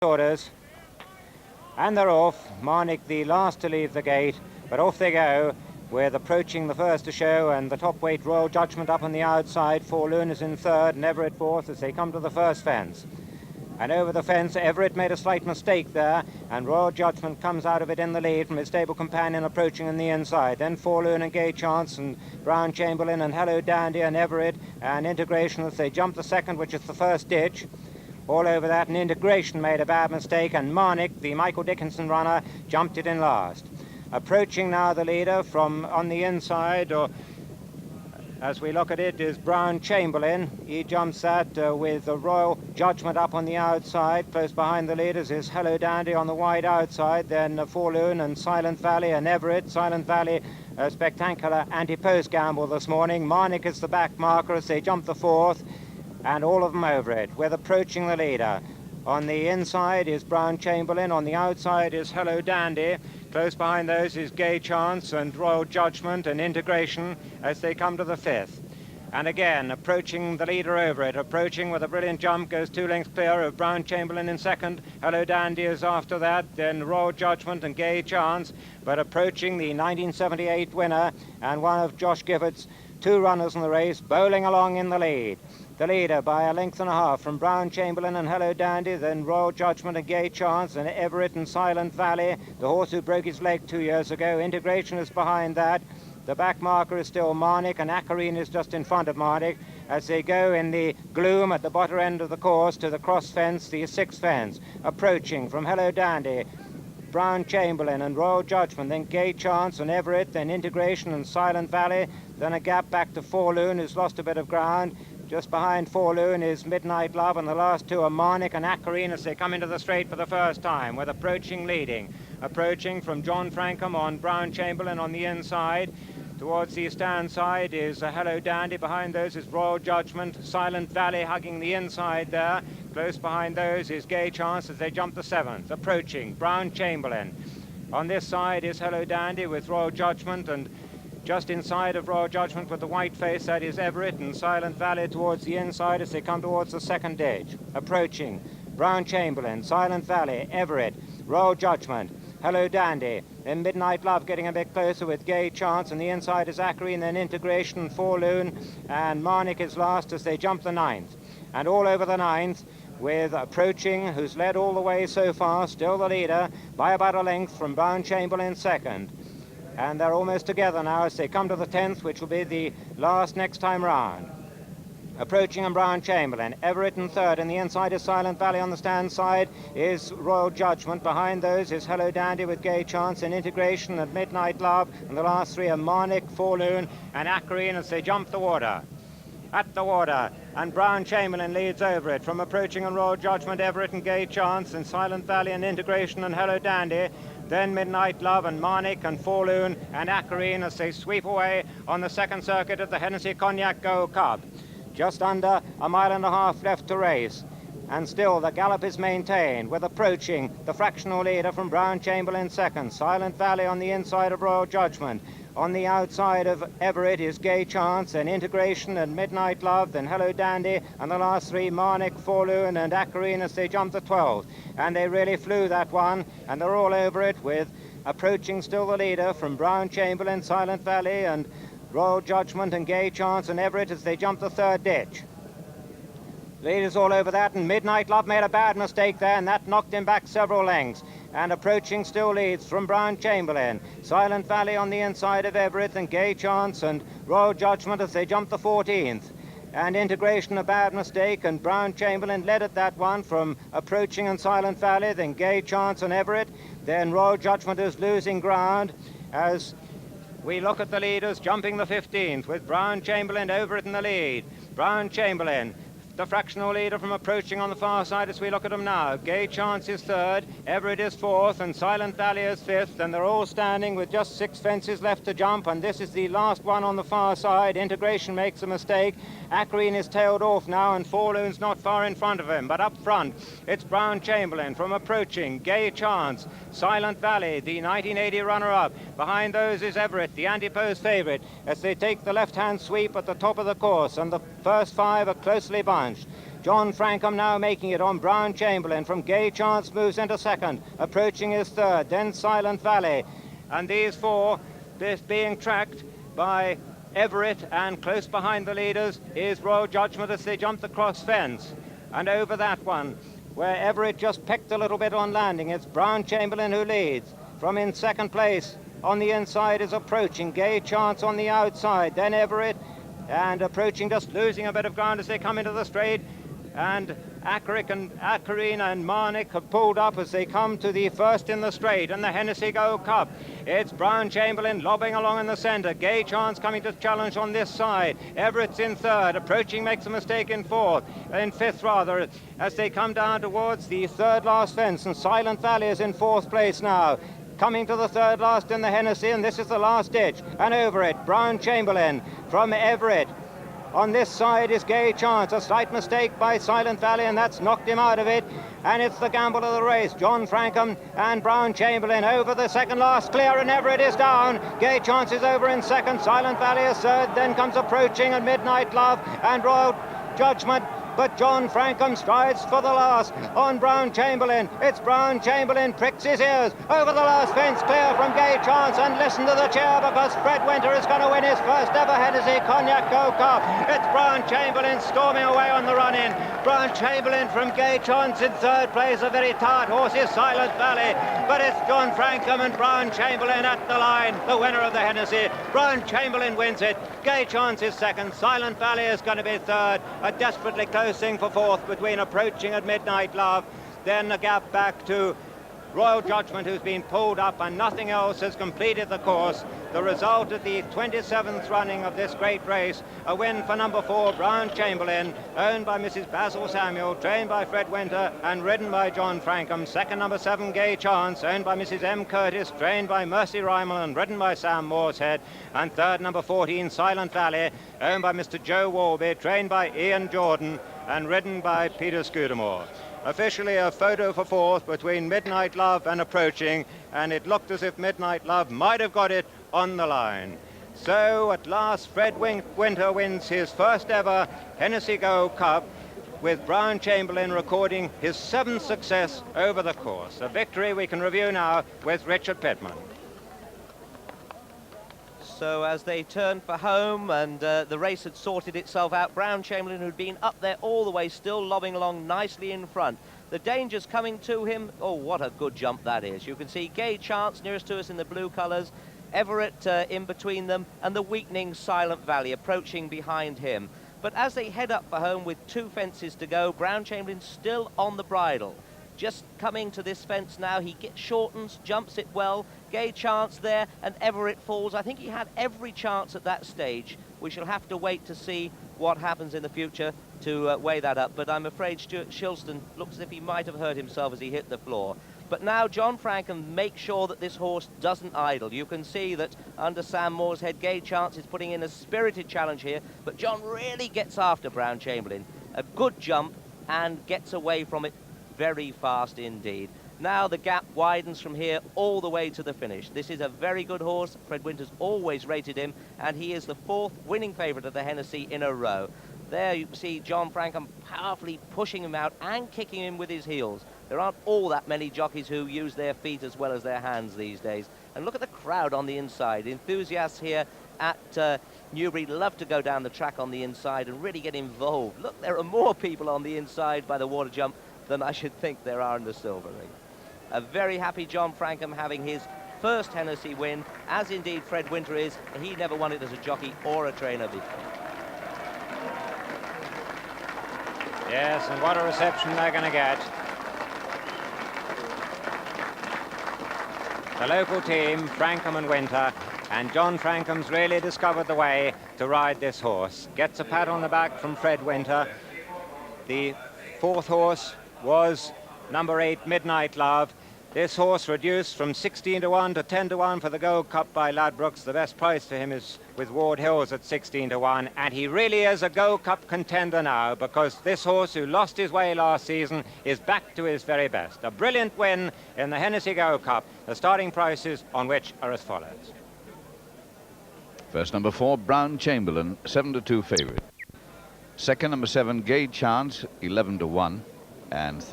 orders, and they're off. Marnik the last to leave the gate, but off they go, with approaching the first to show, and the top weight Royal Judgement up on the outside. Fauloon is in third and Everett fourth as they come to the first fence. And over the fence, Everett made a slight mistake there, and Royal Judgement comes out of it in the lead from his stable companion approaching on the inside. Then Fauloon and Gay Chance and Brown Chamberlain and Hallo Dandy and Everett and Intigration as they jump the second, which is the first ditch. All over that, and Intigration made a bad mistake, and Marnik, the Michael Dickinson runner, jumped it in last. Approaching now the leader from on the inside, or as we look at it, is Brown Chamberlain. He jumps that with the Royal Judgement up on the outside. Close behind the leaders is Hallo Dandy on the wide outside. Then Fauloon and Silent Valley and Everett. Silent Valley, a spectacular anti-post gamble this morning. Marnik is the back marker as they jump the fourth, and all of them over it, with approaching the leader. On the inside is Brown Chamberlain. On the outside is Hallo Dandy. Close behind those is Gay Chance and Royal Judgement and Intigration as they come to the fifth. And again, approaching the leader over it, approaching with a brilliant jump, goes 2 lengths clear of Brown Chamberlain in second. Hallo Dandy is after that, then Royal Judgement and Gay Chance, but approaching the 1978 winner and one of Josh Gifford's 2 runners in the race, bowling along in the lead. The leader by a length and a half from Brown Chamberlain and Hallo Dandy, then Royal Judgement and Gay Chance, and Everett and Silent Valley, the horse who broke his leg 2 years ago. Intigration is behind that. The back marker is still Marnik, and Axarine is just in front of Marnik as they go in the gloom at the bottom end of the course to the cross fence, the sixth fence. Approaching from Hallo Dandy, Brown Chamberlain and Royal Judgement, then Gay Chance and Everett, then Intigration and Silent Valley, then a gap back to Fauloon, who's lost a bit of ground. Just behind Fauloon is Midnight Love, and the last two are Marnik and Axarine as they come into the straight for the first time, with approaching leading. Approaching from John Frankham on Brown Chamberlain on the inside. Towards the stand side is Hallo Dandy. Behind those is Royal Judgement. Silent Valley hugging the inside there. Close behind those is Gay Chance as they jump the seventh. Approaching Brown Chamberlain. On this side is Hallo Dandy with Royal Judgement, and just inside of Royal Judgement with the white face, that is Everett and Silent Valley towards the inside as they come towards the second ditch. Approaching Brown Chamberlain, Silent Valley, Everett, Royal Judgement, Hallo Dandy, then Midnight Love getting a bit closer with Gay Chance, and the inside is Axarine, then Intigration, Fauloon, and Marnik is last as they jump the ninth. And all over the ninth, with approaching, who's led all the way so far, still the leader by about a length from Brown Chamberlain second. And they're almost together now as they come to the 10th, which will be the last next time round. Approaching and Brown Chamberlain, Everett in third, and the inside is Silent Valley. On the stand side is Royal Judgement. Behind those is Hallo Dandy with Gay Chance and Intigration and Midnight Love, and the last three are Marnik, Fauloon and Axarine as they jump the water. At the water, and Brown Chamberlain leads over it from approaching and Royal Judgement, Everett and Gay Chance, and Silent Valley and Intigration and Hallo Dandy. Then Midnight Love and Marnik and Fauloon and Axarine as they sweep away on the second circuit of the Hennessy Cognac Gold Cup. Just under a mile and a half left to race, and still the gallop is maintained with approaching the fractional leader from Brown Chamberlain second, Silent Valley on the inside of Royal Judgement. On the outside of Everett is Gay Chance and Intigration and Midnight Love, then Hallo Dandy, and the last three Marnik, Fauloon and Axarine as they jump the 12th. And they really flew that one, and they're all over it with approaching still the leader from Brown Chamberlain, Silent Valley and Royal Judgement and Gay Chance and Everett as they jump the third ditch. Leaders all over that, and Midnight Love made a bad mistake there, and that knocked him back several lengths. And approaching still leads from Brown Chamberlain, Silent Valley on the inside of Everett and Gay Chance and Royal Judgement as they jump the 14th. And Intigration a bad mistake, and Brown Chamberlain led at that one from approaching and Silent Valley, then Gay Chance and Everett. Then Royal Judgement is losing ground as we look at the leaders jumping the 15th with Brown Chamberlain over it in the lead. Brown Chamberlain, the fractional leader from approaching on the far side as we look at them now. Gay Chance is third, Everett is fourth, and Silent Valley is fifth, and they're all standing with just 6 fences left to jump, and this is the last one on the far side. Intigration makes a mistake. Axarine is tailed off now, and Fauloon's not far in front of him, but up front it's Brown Chamberlain from approaching, Gay Chance, Silent Valley, the 1980 runner-up. Behind those is Everett, the anti-post favourite, as they take the left-hand sweep at the top of the course, and the first 5 are closely bunched. John Frankham now making it on Brown Chamberlain. From Gay Chance moves into second, approaching his third, then Silent Valley. And these four, this being tracked by Everett, and close behind the leaders is Royal Judgement as they jump the cross fence. And over that one, where Everett just pecked a little bit on landing, it's Brown Chamberlain who leads. From in second place on the inside is approaching Gay Chance on the outside, then Everett, and approaching, just losing a bit of ground as they come into the straight. And Axarine and Marnik have pulled up as they come to the first in the straight and the Hennessy Gold Cup. It's Brown Chamberlain lobbing along in the centre. Gay Chance coming to challenge on this side. Everett's in third. Approaching makes a mistake in fifth rather, as they come down towards the third last fence. And Silent Valley is in fourth place now. Coming to the third last in the Hennessy, and this is the last ditch. And over it, Brown Chamberlain from Everett. On this side is Gay Chance. A slight mistake by Silent Valley, and that's knocked him out of it. And it's the gamble of the race. John Frankham and Brown Chamberlain over the second last clear, and Everett is down. Gay Chance is over in second. Silent Valley is third. Then comes approaching and Midnight Love and Royal Judgement. But John Frankham strides for the last on Brown Chamberlain. It's Brown Chamberlain pricks his ears over the last fence, clear from Gay Chance, and listen to the cheer because Fred Winter is going to win his first ever Hennessy Cognac Gold Cup. It's Brown Chamberlain storming away on the run-in. Brown Chamberlain from Gay Chance in third place. A very tight horse is Silent Valley, but it's John Frankham and Brown Chamberlain at the line, the winner of the Hennessy. Brown Chamberlain wins it. Gay Chance is second. Silent Valley is going to be third. A desperately close thing for fourth between Approaching and Midnight Love. Then a gap back to Royal Judgement, who's been pulled up, and nothing else has completed the course. The result of the 27th running of this great race, a win for number 4, Brown Chamberlain, owned by Mrs. Basil Samuel, trained by Fred Winter and ridden by John Frankham. Second, number 7, Gay Chance, owned by Mrs. M. Curtis, trained by Mercy Rymel and ridden by Sam Moorshead. And third, number 14, Silent Valley, owned by Mr. Joe Walby, trained by Ian Jordan and ridden by Peter Scudamore. Officially a photo for fourth between Midnight Love and Approaching, and it looked as if Midnight Love might have got it on the line. So at last Fred Winter wins his first ever Hennessy Gold Cup, with Brown Chamberlain recording his 7th success over the course. A victory we can review now with Richard Pittman. So as they turned for home and the race had sorted itself out, Brown Chamberlain, who'd been up there all the way, still lobbing along nicely in front. The danger's coming to him. Oh, what a good jump that is. You can see Gay Chance nearest to us in the blue colours, Everett in between them, and the weakening Silent Valley approaching behind him. But as they head up for home with 2 fences to go, Brown Chamberlain still on the bridle. Just coming to this fence now, he shortens, jumps it well. Gay Chance there, and Everett falls. I think he had every chance at that stage. We shall have to wait to see what happens in the future to weigh that up. But I'm afraid Stuart Shilston looks as if he might have hurt himself as he hit the floor. But now John Frankham makes sure that this horse doesn't idle. You can see that under Sam Moorshead, Gay Chance is putting in a spirited challenge here. But John really gets after Brown Chamberlain. A good jump and gets away from it very fast indeed. Now the gap widens from here all the way to the finish. This is a very good horse. Fred Winter's always rated him, and he is the 4th winning favourite of the Hennessy in a row. There you see John Frankham powerfully pushing him out and kicking him with his heels. There aren't all that many jockeys who use their feet as well as their hands these days. And look at the crowd on the inside. Enthusiasts here at Newbury love to go down the track on the inside and really get involved. Look, there are more people on the inside by the water jump than I should think there are in the Silver Ring. A very happy John Frankham having his first Hennessy win, as indeed Fred Winter is. He never won it as a jockey or a trainer before. Yes, and what a reception they're going to get. The local team, Frankham and Winter, and John Frankham's really discovered the way to ride this horse. Gets a pat on the back from Fred Winter. The 4th horse was number 8, Midnight Love. This horse reduced from 16 to 1 to 10 to 1 for the Gold Cup by Ladbrokes. The best price for him is with Ward Hills at 16 to 1. And he really is a Gold Cup contender now, because this horse, who lost his way last season, is back to his very best. A brilliant win in the Hennessy Gold Cup. The starting prices on which are as follows. First, number 4, Brown Chamberlain, 7 to 2 favourite. Second, number 7, Gay Chance, 11 to 1. And